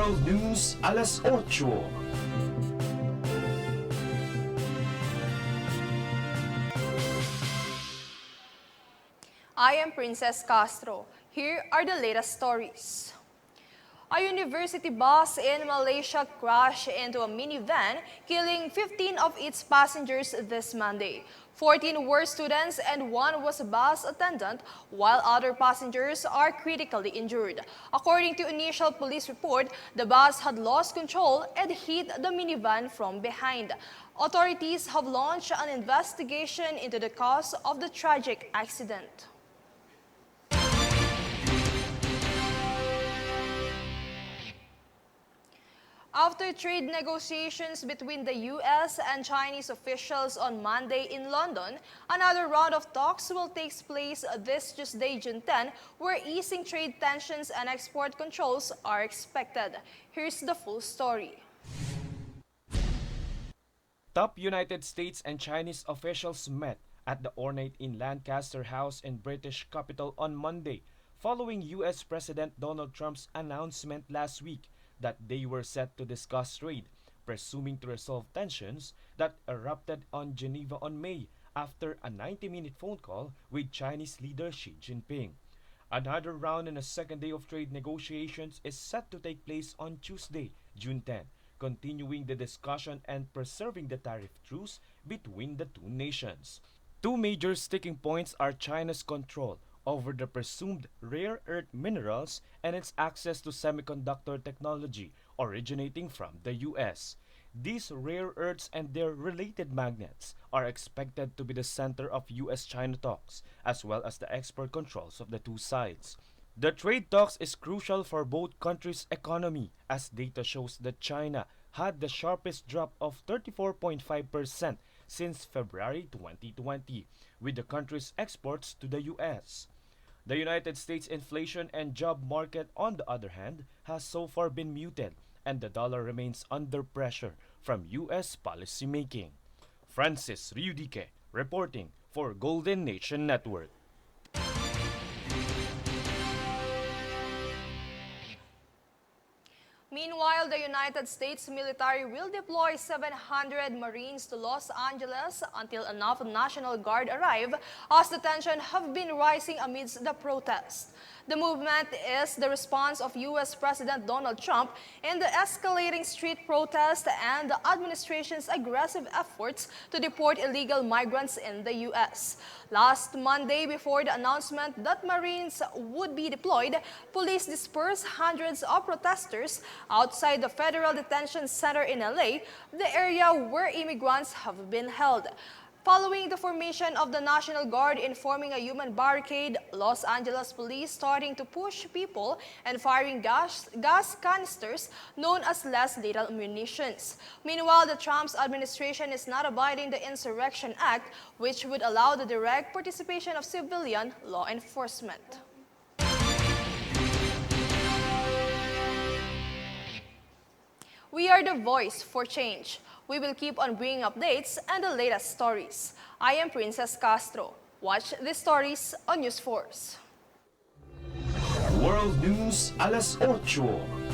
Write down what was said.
World News Alas 8. I am Princess Castro. Here are the latest stories. A university bus in Malaysia crashed into a minivan, killing 15 of its passengers this Monday. 14 were students and one was a bus attendant, while other passengers are critically injured. According to initial police report, the bus had lost control and hit the minivan from behind. Authorities have launched an investigation into the cause of the tragic accident. After trade negotiations between the U.S. and Chinese officials on Monday in London, another round of talks will take place this Tuesday, June 10, where easing trade tensions and export controls are expected. Here's the full story. Top United States and Chinese officials met at the ornate in Lancaster House in British capital on Monday, following U.S. President Donald Trump's announcement last week that they were set to discuss trade, presuming to resolve tensions that erupted on Geneva on May after a 90-minute phone call with Chinese leader Xi Jinping. Another round and a second day of trade negotiations is set to take place on Tuesday, June 10, continuing the discussion and preserving the tariff truce between the two nations. Two major sticking points are China's control over the presumed rare earth minerals and its access to semiconductor technology originating from the U.S. These rare earths and their related magnets are expected to be the center of U.S.-China talks, as well as the export controls of the two sides. The trade talks is crucial for both countries' economy, as data shows that China had the sharpest drop of 34.5% since February 2020, with the country's exports to the U.S. The United States inflation and job market, on the other hand, has so far been muted, and the dollar remains under pressure from U.S. policymaking. Francis Riudique reporting for Golden Nation Network. Meanwhile, the United States military will deploy 700 Marines to Los Angeles until enough National Guard arrive, as the tension have been rising amidst the protests. The movement is the response of U.S. President Donald Trump in the escalating street protests and the administration's aggressive efforts to deport illegal migrants in the U.S. Last Monday, before the announcement that Marines would be deployed, police dispersed hundreds of protesters outside the Federal Detention Center in LA, the area where immigrants have been held. Following the formation of the National Guard in forming a human barricade, Los Angeles police starting to push people and firing gas canisters known as less lethal munitions. Meanwhile, the Trump's administration is not abiding the Insurrection Act, which would allow the direct participation of civilian law enforcement. We are the voice for change. We will keep on bringing updates and the latest stories. I am Princess Castro. Watch these stories on NewsForce. World News Alas 8.